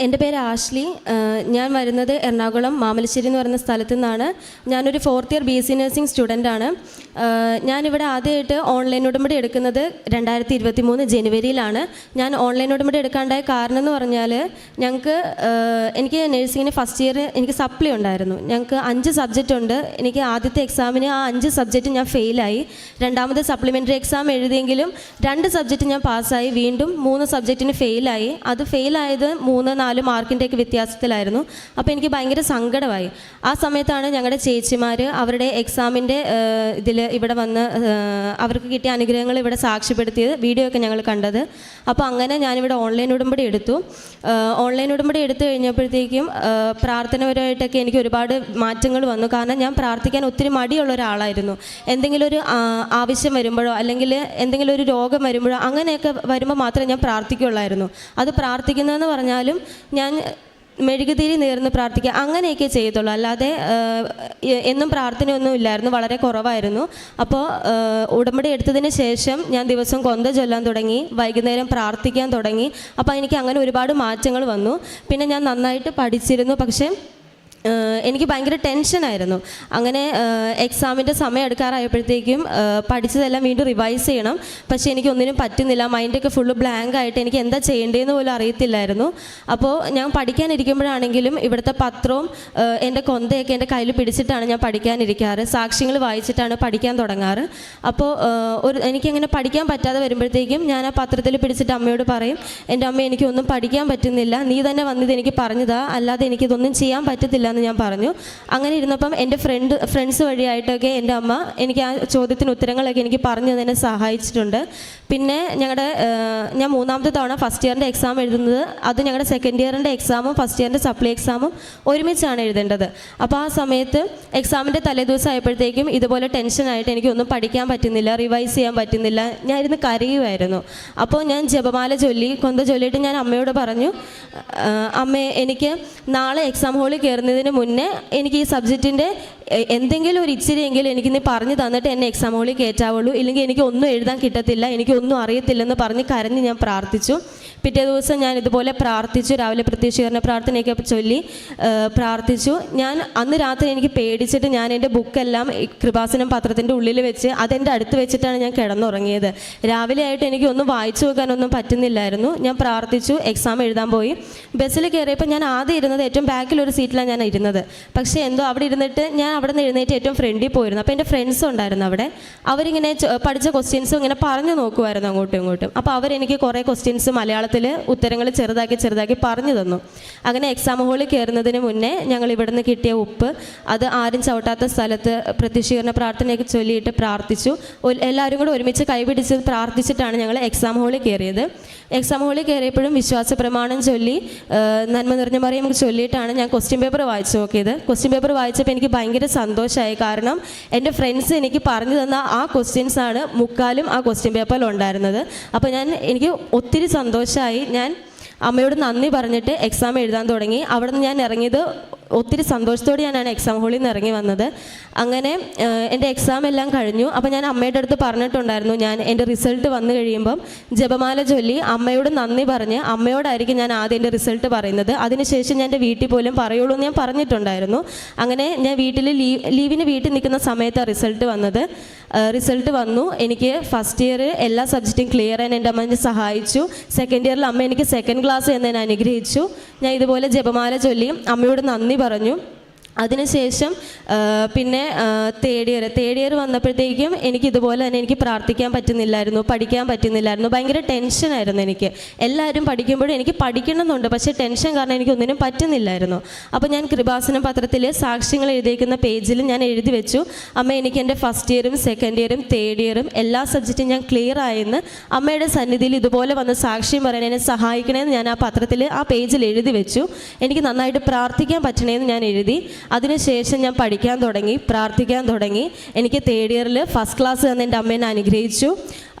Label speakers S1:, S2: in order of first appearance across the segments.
S1: എൻ്റെ പേര് ആഷ്ലി. ഞാൻ വരുന്നത് എറണാകുളം മാമലശ്ശേരി എന്ന് പറയുന്ന സ്ഥലത്തു നിന്നാണ്. ഞാനൊരു 4th ഇയർ BSc നഴ്സിംഗ് സ്റ്റുഡൻ്റാണ്. ഞാനിവിടെ ആദ്യമായിട്ട് ഓൺലൈൻ ഉടമ്പടി എടുക്കുന്നത് 2023 ജനുവരിയിലാണ്. ഞാൻ ഓൺലൈൻ ഉടമ്പടി എടുക്കാണ്ടായ കാരണം എന്ന് പറഞ്ഞാൽ എനിക്ക് നഴ്സിങ്ങിന് ഫസ്റ്റ് ഇയർ എനിക്ക് സപ്ലി ഉണ്ടായിരുന്നു. ഞങ്ങൾക്ക് 5 സബ്ജക്റ്റ് ഉണ്ട്. എനിക്ക് ആദ്യത്തെ എക്സാമിന് ആ 5 സബ്ജക്റ്റ് ഞാൻ ഫെയിലായി. രണ്ടാമത് സപ്ലിമെൻ്ററി എക്സാം എഴുതിയെങ്കിലും 2 സബ്ജക്റ്റ് ഞാൻ പാസ്സായി. വീണ്ടും 3 സബ്ജക്റ്റിന് ഫെയിലായി. അത് ഫെയിലായത് 3-4 മാർക്കിൻ്റെയൊക്കെ വ്യത്യാസത്തിലായിരുന്നു. അപ്പോൾ എനിക്ക് ഭയങ്കര സങ്കടമായി. ആ സമയത്താണ് ഞങ്ങളുടെ ചേച്ചിമാർ അവരുടെ എക്സാമിൻ്റെ ഇവിടെ വന്ന് അവർക്ക് കിട്ടിയ അനുഗ്രഹങ്ങൾ ഇവിടെ സാക്ഷ്യപ്പെടുത്തിയത്, വീഡിയോ ഒക്കെ ഞങ്ങൾ കണ്ടത്. അപ്പോൾ അങ്ങനെ ഞാനിവിടെ ഓൺലൈൻ ഉടമ്പടി എടുത്തു. ഓൺലൈൻ ഉടമ്പടി എടുത്തു കഴിഞ്ഞപ്പോഴത്തേക്കും പ്രാർത്ഥനപരമായിട്ടൊക്കെ എനിക്ക് ഒരുപാട് മാറ്റങ്ങൾ വന്നു. കാരണം ഞാൻ പ്രാർത്ഥിക്കാൻ ഒത്തിരി മടിയുള്ള ഒരാളായിരുന്നു. എന്തെങ്കിലും ഒരു ആവശ്യം വരുമ്പോഴോ അല്ലെങ്കിൽ എന്തെങ്കിലും ഒരു രോഗം വരുമ്പോഴോ അങ്ങനെയൊക്കെ വരുമ്പോൾ മാത്രമേ ഞാൻ പ്രാർത്ഥിക്കുള്ളായിരുന്നു. അത് പ്രാർത്ഥിക്കുന്നതെന്ന് പറഞ്ഞാലും ഞാൻ മെഴുകുതിരി നേർന്ന് പ്രാർത്ഥിക്കുക അങ്ങനെയൊക്കെ ചെയ്യത്തുള്ളൂ. അല്ലാതെ എന്നും പ്രാർത്ഥനയൊന്നും ഇല്ലായിരുന്നു, വളരെ കുറവായിരുന്നു. അപ്പോൾ ഉടമ്പടി എടുത്തതിന് ശേഷം ഞാൻ ദിവസം കൊന്ത ചൊല്ലാൻ തുടങ്ങി, വൈകുന്നേരം പ്രാർത്ഥിക്കാൻ തുടങ്ങി. അപ്പോൾ എനിക്ക് അങ്ങനെ ഒരുപാട് മാറ്റങ്ങൾ വന്നു. പിന്നെ ഞാൻ നന്നായിട്ട് പഠിച്ചിരുന്നു, പക്ഷേ എനിക്ക് ഭയങ്കര ടെൻഷനായിരുന്നു. അങ്ങനെ എക്സാമിൻ്റെ സമയം എടുക്കാറായപ്പോഴത്തേക്കും പഠിച്ചതെല്ലാം വീണ്ടും റിവൈസ് ചെയ്യണം. പക്ഷേ എനിക്കൊന്നിനും പറ്റുന്നില്ല. മൈൻഡൊക്കെ ഫുള്ള് ബ്ലാങ്ക് ആയിട്ട് എനിക്ക് എന്താ ചെയ്യേണ്ടതെന്ന് പോലും അറിയത്തില്ലായിരുന്നു. അപ്പോൾ ഞാൻ പഠിക്കാനിരിക്കുമ്പോഴാണെങ്കിലും ഇവിടുത്തെ പത്രവും എൻ്റെ കൊന്തയൊക്കെ എൻ്റെ കയ്യിൽ പിടിച്ചിട്ടാണ് ഞാൻ പഠിക്കാനിരിക്കാറ്. സാക്ഷ്യങ്ങൾ വായിച്ചിട്ടാണ് പഠിക്കാൻ തുടങ്ങാറ്. അപ്പോൾ എനിക്കങ്ങനെ പഠിക്കാൻ പറ്റാതെ വരുമ്പോഴത്തേക്കും ഞാൻ ആ പത്രത്തിൽ പിടിച്ചിട്ട് അമ്മയോട് പറയും, എൻ്റെ അമ്മ എനിക്കൊന്നും പഠിക്കാൻ പറ്റുന്നില്ല, നീ തന്നെ വന്നത് എനിക്ക് പറഞ്ഞതാ, അല്ലാതെ എനിക്കിതൊന്നും ചെയ്യാൻ പറ്റത്തില്ല ഞാൻ പറഞ്ഞു. അങ്ങനെ ഇരുന്നപ്പം എൻ്റെ ഫ്രണ്ട്സ് വഴിയായിട്ടൊക്കെ എൻ്റെ അമ്മ എനിക്ക് ആ ചോദ്യത്തിന് ഉത്തരങ്ങളൊക്കെ എനിക്ക് പറഞ്ഞു തന്നെ സഹായിച്ചിട്ടുണ്ട്. പിന്നെ ഞാൻ 3ാമത്തെ തവണ ഫസ്റ്റ് ഇയറിൻ്റെ എക്സാം എഴുതുന്നത്, അത് ഞങ്ങളുടെ സെക്കൻഡ് ഇയറിൻ്റെ എക്സാമും ഫസ്റ്റ് ഇയറിൻ്റെ സപ്ലി എക്സാമും ഒരുമിച്ചാണ് എഴുതേണ്ടത്. അപ്പോൾ ആ സമയത്ത് എക്സാമിൻ്റെ തലേദിവസം ആയപ്പോഴത്തേക്കും ഇതുപോലെ ടെൻഷനായിട്ട് എനിക്കൊന്നും പഠിക്കാൻ പറ്റുന്നില്ല, റിവൈസ് ചെയ്യാൻ പറ്റുന്നില്ല. ഞാൻ ഇരുന്ന് കരയുമായിരുന്നു. അപ്പോൾ ഞാൻ ജപമാല ചൊല്ലി, കൊന്ത ചൊല്ലിയിട്ട് ഞാൻ അമ്മയോട് പറഞ്ഞു, അമ്മേ എനിക്ക് നാളെ എക്സാം ഹോളിൽ കയറുന്നതിന് മുന്നേ എനിക്ക് ഈ സബ്ജക്റ്റിൻ്റെ എന്തെങ്കിലും ഒരു ഇച്ചിരിയെങ്കിലും എനിക്ക് നീ പറഞ്ഞു തന്നിട്ട് എന്നെ എക്സാം ഹോളിൽ കയറ്റാവുള്ളൂ, ഇല്ലെങ്കിൽ എനിക്ക് ഒന്നും എഴുതാൻ കിട്ടത്തില്ല, എനിക്കൊന്നും അറിയത്തില്ലെന്ന് പറഞ്ഞ് കരഞ്ഞ് ഞാൻ പ്രാർത്ഥിച്ചു. പിറ്റേ ദിവസം ഞാൻ ഇതുപോലെ പ്രാർത്ഥിച്ചു, രാവിലെ പ്രത്യക്ഷീകരണ പ്രാർത്ഥനയൊക്കെ ചൊല്ലി പ്രാർത്ഥിച്ചു. ഞാൻ അന്ന് രാത്രി എനിക്ക് പേടിച്ചിട്ട് ഞാൻ എൻ്റെ ബുക്കെല്ലാം കൃപാസനം പത്രത്തിൻ്റെ ഉള്ളിൽ വെച്ച് അതെൻ്റെ അടുത്ത് വെച്ചിട്ടാണ് ഞാൻ കിടന്നുറങ്ങിയത്. രാവിലെ ആയിട്ട് എനിക്ക് ഒന്നും വായിച്ചു നോക്കാനൊന്നും പറ്റുന്നില്ലായിരുന്നു. ഞാൻ പ്രാർത്ഥിച്ചു, എക്സാം എഴുതാൻ പോയി. ബസ്സിൽ കയറിയപ്പോൾ ഞാൻ ആദ്യം ഇരുന്നത് ഏറ്റവും ബാക്കിലൊരു സീറ്റിലാണ് ഞാൻ ഇരുന്നത്. പക്ഷേ എന്തോ അവിടെ ഇരുന്നിട്ട് ഞാൻ അവിടെ നിന്ന് എഴുന്നേറ്റ് ഏറ്റവും ഫ്രണ്ടിൽ പോയിരുന്നു. അപ്പോൾ എൻ്റെ ഫ്രണ്ട്സും ഉണ്ടായിരുന്നു അവിടെ. അവരിങ്ങനെ പഠിച്ച ക്വസ്റ്റ്യൻസും ഇങ്ങനെ പറഞ്ഞു നോക്കുമായിരുന്നു അങ്ങോട്ടും ഇങ്ങോട്ടും. അപ്പോൾ അവരെനിക്ക് കുറേ ക്വസ്റ്റ്യൻസ് മലയാളത്തിൽ ഉത്തരങ്ങൾ ചെറുതാക്കി പറഞ്ഞു തന്നു. അങ്ങനെ എക്സാം ഹോളിൽ കയറുന്നതിന് മുന്നേ ഞങ്ങൾ ഇവിടുന്ന് കിട്ടിയ ഉപ്പ് അത് ആരും ചവിട്ടാത്ത സ്ഥലത്ത് പ്രത്യക്ഷീകരണ പ്രാർത്ഥനയൊക്കെ ചൊല്ലിയിട്ട് പ്രാർത്ഥിച്ചു. എല്ലാവരും കൂടെ ഒരുമിച്ച് കൈപിടിച്ച് പ്രാർത്ഥിച്ചിട്ടാണ് ഞങ്ങൾ എക്സാം ഹോളിൽ കയറിയത്. എക്സാം ഹോളിൽ കയറിയപ്പോഴും വിശ്വാസ പ്രമാണം ചൊല്ലി നന്മ നിറഞ്ഞ മറിയം ചൊല്ലിയിട്ടാണ് ഞാൻ ക്വസ്റ്റ്യൻ പേപ്പർ വായിച്ചു നോക്കിയത്. ക്വസ്റ്റ്യൻ പേപ്പർ വായിച്ചപ്പോൾ എനിക്ക് ഭയങ്കര സന്തോഷമായി. കാരണം എൻ്റെ ഫ്രണ്ട്സ് എനിക്ക് പറഞ്ഞു തന്ന ആ ക്വസ്റ്റ്യൻസാണ് മുക്കാലും ആ ക്വസ്റ്റ്യൻ പേപ്പറിൽ ഉണ്ടായിരുന്നത്. അപ്പോൾ എനിക്ക് ഒത്തിരി സന്തോഷമായി. ഞാൻ അമ്മയോട് നന്ദി പറഞ്ഞിട്ട് എക്സാം എഴുതാൻ തുടങ്ങി. അവിടെ നിന്ന് ഞാൻ ഇറങ്ങിയത് ഒത്തിരി സന്തോഷത്തോടെയാണ് എക്സാം ഹോളിൽ നിന്ന് ഇറങ്ങി വന്നത്. അങ്ങനെ എൻ്റെ എക്സാം എല്ലാം കഴിഞ്ഞു. അപ്പോൾ ഞാൻ അമ്മയുടെ അടുത്ത് പറഞ്ഞിട്ടുണ്ടായിരുന്നു, ഞാൻ എൻ്റെ റിസൾട്ട് വന്നു കഴിയുമ്പം ജപമാല ചൊല്ലി അമ്മയോട് നന്ദി പറഞ്ഞ് അമ്മയോടായിരിക്കും ഞാൻ ആദ്യം എൻ്റെ റിസൾട്ട് പറയുന്നത്, അതിനുശേഷം ഞാൻ എൻ്റെ വീട്ടിൽ പോലും പറയുള്ളൂ എന്ന് ഞാൻ പറഞ്ഞിട്ടുണ്ടായിരുന്നു. അങ്ങനെ ഞാൻ ലീവിന് വീട്ടിൽ നിൽക്കുന്ന സമയത്താണ് റിസൾട്ട് വന്നു. എനിക്ക് ഫസ്റ്റ് ഇയർ എല്ലാ സബ്ജക്റ്റും ക്ലിയർ ചെയ്യാൻ എൻ്റെ അമ്മ എന്നെ സഹായിച്ചു. സെക്കൻഡ് ഇയറിൽ അമ്മ എനിക്ക് സെക്കൻഡ് ക്ലാസ് എന്നതിനെ അനുഗ്രഹിച്ചു. ഞാൻ ഇതുപോലെ ജപമാല ചൊല്ലി അമ്മയോട് നന്ദി പറഞ്ഞു. അതിനുശേഷം പിന്നെ തേർഡ് ഇയർ വന്നപ്പോഴത്തേക്കും എനിക്കിതുപോലെ തന്നെ എനിക്ക് പ്രാർത്ഥിക്കാൻ പറ്റുന്നില്ലായിരുന്നു, പഠിക്കാൻ പറ്റുന്നില്ലായിരുന്നു. ഭയങ്കര ടെൻഷനായിരുന്നു എനിക്ക്. എല്ലാവരും പഠിക്കുമ്പോഴും എനിക്ക് പഠിക്കണമെന്നുണ്ട്, പക്ഷേ ടെൻഷൻ കാരണം എനിക്കൊന്നിനും പറ്റുന്നില്ലായിരുന്നു. അപ്പോൾ ഞാൻ കൃപാസനം പത്രത്തിൽ സാക്ഷ്യങ്ങൾ എഴുതിയിരിക്കുന്ന പേജിൽ ഞാൻ എഴുതി വെച്ചു, അമ്മ എനിക്ക് എൻ്റെ ഫസ്റ്റ് ഇയറും സെക്കൻഡ് ഇയറും തേർഡ് ഇയറും എല്ലാ സബ്ജക്റ്റും ഞാൻ ക്ലിയർ ആയെന്ന് അമ്മയുടെ സന്നിധിയിൽ ഇതുപോലെ വന്ന് സാക്ഷ്യം പറയാൻ എന്നെ സഹായിക്കണമെന്ന് ഞാൻ ആ പത്രത്തിൽ ആ പേജിൽ എഴുതി വെച്ചു. എനിക്ക് നന്നായിട്ട് പ്രാർത്ഥിക്കാൻ പറ്റണമെന്ന് ഞാൻ എഴുതി. അതിനുശേഷം ഞാൻ പഠിക്കാൻ തുടങ്ങി, പ്രാർത്ഥിക്കാൻ തുടങ്ങി. എനിക്ക് തേർഡ് ഇയറിൽ ഫസ്റ്റ് ക്ലാസ് തന്ന് എൻ്റെ അമ്മേനെ അനുഗ്രഹിച്ചു.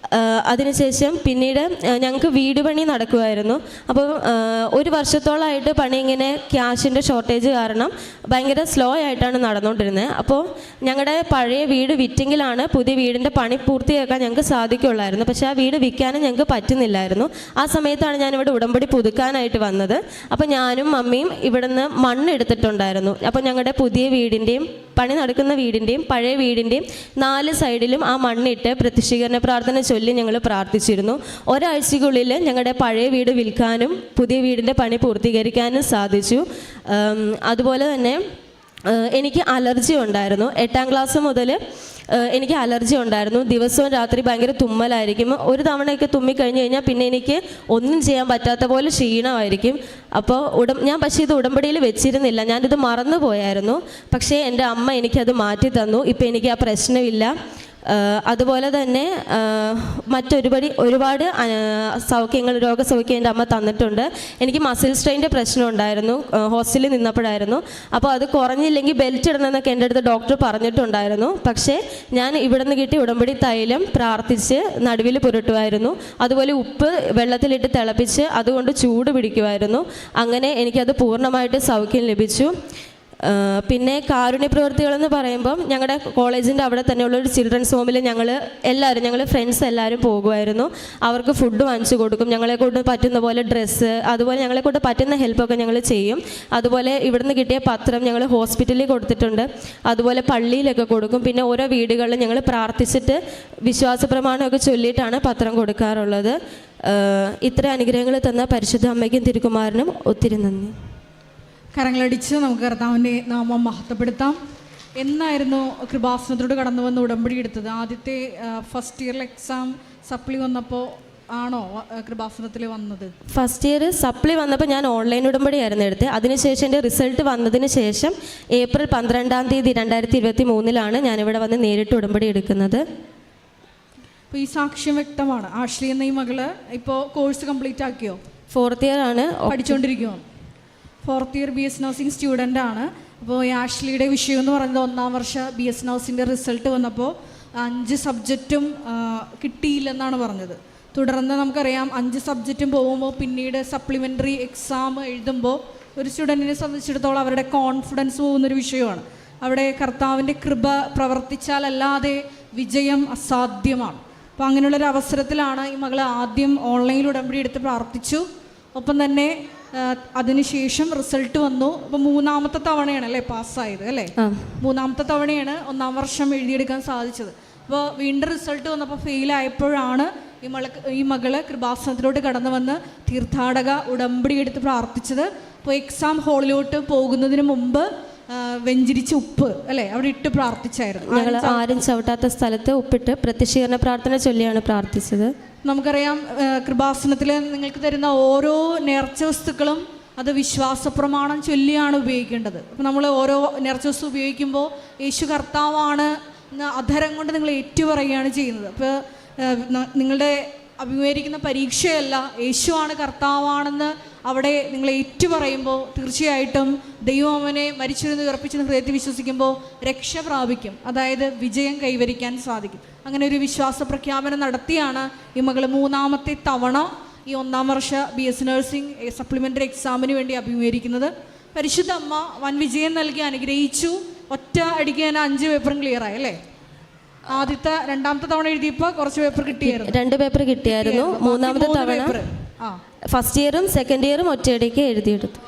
S1: അതിനുശേഷം പിന്നീട് ഞങ്ങൾക്ക് വീട് പണി നടക്കുമായിരുന്നു. അപ്പോൾ ഒരു വർഷത്തോളമായിട്ട് പണി ഇങ്ങനെ ക്യാഷിൻ്റെ ഷോർട്ടേജ് കാരണം ഭയങ്കര സ്ലോ ആയിട്ടാണ് നടന്നുകൊണ്ടിരുന്നത്. അപ്പോൾ ഞങ്ങളുടെ പഴയ വീട് വിറ്റെങ്കിലാണ് പുതിയ വീടിൻ്റെ പണി പൂർത്തിയാക്കാൻ ഞങ്ങൾക്ക് സാധിക്കുള്ളായിരുന്നു. പക്ഷേ ആ വീട് വിൽക്കാനും ഞങ്ങൾക്ക് പറ്റുന്നില്ലായിരുന്നു. ആ സമയത്താണ് ഞാനിവിടെ ഉടമ്പടി പുതുക്കാനായിട്ട് വന്നത്. അപ്പോൾ ഞാനും മമ്മിയും ഇവിടുന്ന് മണ്ണ് എടുത്തിട്ടുണ്ടായിരുന്നു. അപ്പോൾ ഞങ്ങളുടെ പുതിയ വീടിൻ്റെയും പണി നടക്കുന്ന വീടിൻ്റെയും പഴയ വീടിൻ്റെയും 4 സൈഡിലും ആ മണ്ണിട്ട് പ്രത്യക്ഷീകരണ പ്രാർത്ഥന ചൊല്ലി ഞങ്ങൾ പ്രാർത്ഥിച്ചിരുന്നു. ഒരാഴ്ചയ്ക്കുള്ളിൽ ഞങ്ങളുടെ പഴയ വീട് വിൽക്കാനും പുതിയ വീടിൻ്റെ പണി പൂർത്തീകരിക്കാനും സാധിച്ചു. അതുപോലെ തന്നെ എനിക്ക് അലർജി ഉണ്ടായിരുന്നു. 8ാം ക്ലാസ് മുതൽ എനിക്ക് അലർജി ഉണ്ടായിരുന്നു. ദിവസവും രാത്രി ഭയങ്കര തുമ്മലായിരിക്കും. ഒരു തവണയൊക്കെ തുമ്മിക്കഴിഞ്ഞ് കഴിഞ്ഞാൽ പിന്നെ എനിക്ക് ഒന്നും ചെയ്യാൻ പറ്റാത്ത പോലെ ക്ഷീണമായിരിക്കും. അപ്പോൾ ഞാൻ പക്ഷേ ഇത് ഉടമ്പടിയിൽ വെച്ചിരുന്നില്ല, ഞാനിത് മറന്നു പോയായിരുന്നു. പക്ഷേ എൻ്റെ അമ്മ എനിക്കത് മാറ്റി തന്നു. ഇപ്പോൾ എനിക്ക് ആ പ്രശ്നമില്ല. അതുപോലെ തന്നെ ഒരുപാട് സൗഖ്യങ്ങൾ, രോഗസൗഖ്യം എൻ്റെ അമ്മ തന്നിട്ടുണ്ട്. എനിക്ക് മസിൽ സ്ട്രെയിൻ്റെ പ്രശ്നം ഉണ്ടായിരുന്നു ഹോസ്റ്റലിൽ നിന്നപ്പോഴായിരുന്നു. അപ്പോൾ അത് കുറഞ്ഞില്ലെങ്കിൽ ബെൽറ്റ് ഇടണമെന്നൊക്കെ എൻ്റെ അടുത്ത് ഡോക്ടർ പറഞ്ഞിട്ടുണ്ടായിരുന്നു. പക്ഷേ ഞാൻ ഇവിടെ നിന്ന് കിട്ടിയ ഉടമ്പടി തൈലം പ്രാർത്ഥിച്ച് നടുവിൽ പുരട്ടുമായിരുന്നു. അതുപോലെ ഉപ്പ് വെള്ളത്തിലിട്ട് തിളപ്പിച്ച് അതുകൊണ്ട് ചൂട് പിടിക്കുമായിരുന്നു. അങ്ങനെ എനിക്കത് പൂർണ്ണമായിട്ട് സൗഖ്യം ലഭിച്ചു. പിന്നെ കാരുണ്യ പ്രവൃത്തികളെന്ന് പറയുമ്പം ഞങ്ങളുടെ കോളേജിൻ്റെ അവിടെ തന്നെയുള്ളൊരു ചിൽഡ്രൻസ് ഹോമിൽ ഞങ്ങൾ ഫ്രണ്ട്സ് എല്ലാവരും പോകുമായിരുന്നു. അവർക്ക് ഫുഡ് വാങ്ങിച്ചു കൊടുക്കും. ഞങ്ങളെക്കൊണ്ട് പറ്റുന്ന പോലെ ഡ്രസ്സ്, അതുപോലെ ഞങ്ങളെക്കൊണ്ട് പറ്റുന്ന ഹെൽപ്പൊക്കെ ഞങ്ങൾ ചെയ്യും. അതുപോലെ ഇവിടുന്ന് കിട്ടിയ പത്രം ഞങ്ങൾ ഹോസ്പിറ്റലിൽ കൊടുത്തിട്ടുണ്ട്. അതുപോലെ പള്ളിയിലൊക്കെ കൊടുക്കും. പിന്നെ ഓരോ വീടുകളിൽ ഞങ്ങൾ പ്രാർത്ഥിച്ചിട്ട് വിശ്വാസ പ്രമാണമൊക്കെ ചൊല്ലിയിട്ടാണ് പത്രം കൊടുക്കാറുള്ളത്. ഇത്ര അനുഗ്രഹങ്ങൾ തന്ന പരിശുദ്ധ അമ്മയ്ക്കും തിരുക്കുമാരനും ഒത്തിരി നന്ദി.
S2: കരങ്ങളടിച്ച് നമുക്ക് കർത്താവിൻ്റെ നാമം മഹത്വപ്പെടുത്താം. എന്നായിരുന്നു കൃപാസനത്തോട് കടന്നു വന്ന് ഉടമ്പടി എടുത്തത്? ആദ്യത്തെ ഫസ്റ്റ് ഇയറിൽ എക്സാം സപ്ലി വന്നപ്പോൾ ആണോ കൃപാസനത്തിൽ വന്നത്?
S1: ഫസ്റ്റ് ഇയർ സപ്ലി വന്നപ്പോൾ ഞാൻ ഓൺലൈൻ ഉടമ്പടിയായിരുന്നു എടുത്തത്. അതിനുശേഷം എൻ്റെ റിസൾട്ട് വന്നതിന് ശേഷം ഏപ്രിൽ 12-ാം തീയതി 2023 ഞാനിവിടെ വന്ന് നേരിട്ട് ഉടമ്പടി എടുക്കുന്നത്.
S2: അപ്പോൾ ഈ സാക്ഷ്യം വ്യക്തമാണ്. ആഷ്ലി എന്ന ഈ മകള് ഇപ്പോൾ കോഴ്സ് കംപ്ലീറ്റ് ആക്കിയോ?
S1: 4th ഇയർ ആണ്
S2: പഠിച്ചുകൊണ്ടിരിക്കുമോ? 4th year BS nursing student ആണ്. അപ്പോൾ ഈ ആഷ്ലിയുടെ വിഷയം എന്ന് പറയുന്നത് 1ാം വർഷ BS നഴ്സിൻ്റെ റിസൾട്ട് വന്നപ്പോൾ 5 സബ്ജക്റ്റും കിട്ടിയില്ലെന്നാണ് പറഞ്ഞത്. തുടർന്ന് നമുക്കറിയാം 5 സബ്ജക്റ്റും പോകുമ്പോൾ പിന്നീട് സപ്ലിമെൻ്ററി എക്സാം എഴുതുമ്പോൾ ഒരു സ്റ്റുഡൻറ്റിനെ സംബന്ധിച്ചിടത്തോളം അവരുടെ കോൺഫിഡൻസ് പോകുന്നൊരു വിഷയമാണ്. അവിടെ കർത്താവിൻ്റെ കൃപ പ്രവർത്തിച്ചാലല്ലാതെ വിജയം അസാധ്യമാണ്. അപ്പോൾ അങ്ങനെയുള്ളൊരു അവസരത്തിലാണ് ഈ മകൾ ആദ്യം ഓൺലൈനിൽ ഉടമ്പടി എടുത്ത് പ്രാർത്ഥിച്ചു. ഒപ്പം തന്നെ അതിനുശേഷം റിസൾട്ട് വന്നു. അപ്പോൾ 3ാമത്തെ തവണയാണ് അല്ലേ പാസ്സായത് അല്ലേ? 3ാമത്തെ തവണയാണ് 1ാം വർഷം എഴുതിയെടുക്കാൻ സാധിച്ചത്. അപ്പോൾ വീണ്ടും റിസൾട്ട് വന്നപ്പോൾ ഫെയിലായപ്പോഴാണ് ഈ മകള് കൃപാസനത്തിലോട്ട് കടന്നു വന്ന് തീർത്ഥാടക ഉടമ്പടി എടുത്ത് പ്രാർത്ഥിച്ചത്. അപ്പോൾ എക്സാം ഹാളിലോട്ട് പോകുന്നതിന് മുമ്പ് വെഞ്ചിരിച്ച് ഉപ്പ് അല്ലേ അവിടെ ഇട്ട് പ്രാർത്ഥിച്ചായിരുന്നു.
S1: ഞങ്ങൾ ആരും ചവിട്ടാത്ത സ്ഥലത്ത് ഉപ്പിട്ട് പ്രത്യക്ഷീകരണ പ്രാർത്ഥന ചൊല്ലിയാണ് പ്രാർത്ഥിച്ചത്.
S2: നമുക്കറിയാം കൃപാസനത്തിൽ നിങ്ങൾക്ക് തരുന്ന ഓരോ നേർച്ച വസ്തുക്കളും അത് വിശ്വാസപ്രമാണം ചൊല്ലിയാണ് ഉപയോഗിക്കേണ്ടത്. അപ്പോൾ നമ്മൾ ഓരോ നേർച്ച വസ്തു ഉപയോഗിക്കുമ്പോൾ യേശു കർത്താവാണ് എന്ന് അധരം കൊണ്ട് നിങ്ങൾ ഏറ്റുപറയുകയാണ് ചെയ്യുന്നത്. അപ്പോൾ നിങ്ങളുടെ അഭിമുഖീകരിക്കുന്ന പരീക്ഷയല്ല, യേശുവാണ് കർത്താവാണെന്ന് അവിടെ നിങ്ങൾ ഏറ്റുപറയുമ്പോൾ തീർച്ചയായിട്ടും ദൈവം അവനെ മരിച്ചിരുന്ന് ഉറപ്പിച്ചെന്ന് ഹൃദയത്തിൽ വിശ്വസിക്കുമ്പോൾ രക്ഷ പ്രാപിക്കും, അതായത് വിജയം കൈവരിക്കാൻ സാധിക്കും. അങ്ങനെ ഒരു വിശ്വാസ പ്രഖ്യാപനം നടത്തിയാണ് ഈ മകൾ 3ാമത്തെ തവണ ഈ 1ാം വർഷ BS നഴ്സിംഗ് സപ്ലിമെൻ്ററി എക്സാമിന് വേണ്ടി അഭിമുഖീകരിക്കുന്നത്. പരിശുദ്ധ അമ്മ വൻ വിജയം നൽകി അനുഗ്രഹിച്ചു. ഒറ്റ അടിക്ക് തന്നെ 5 പേപ്പറും ക്ലിയറായി അല്ലേ? ആദ്യത്തെ 2ാമത്തെ തവണ എഴുതിയപ്പോൾ കുറച്ച് പേപ്പർ കിട്ടിയായിരുന്നു,
S1: 2 പേപ്പർ കിട്ടിയായിരുന്നു. 3ാമത്തെ തവണ ഫസ്റ്റ് ഇയറും സെക്കൻഡ് ഇയറും ഒറ്റയടിക്ക് എഴുതിയെടുത്തു.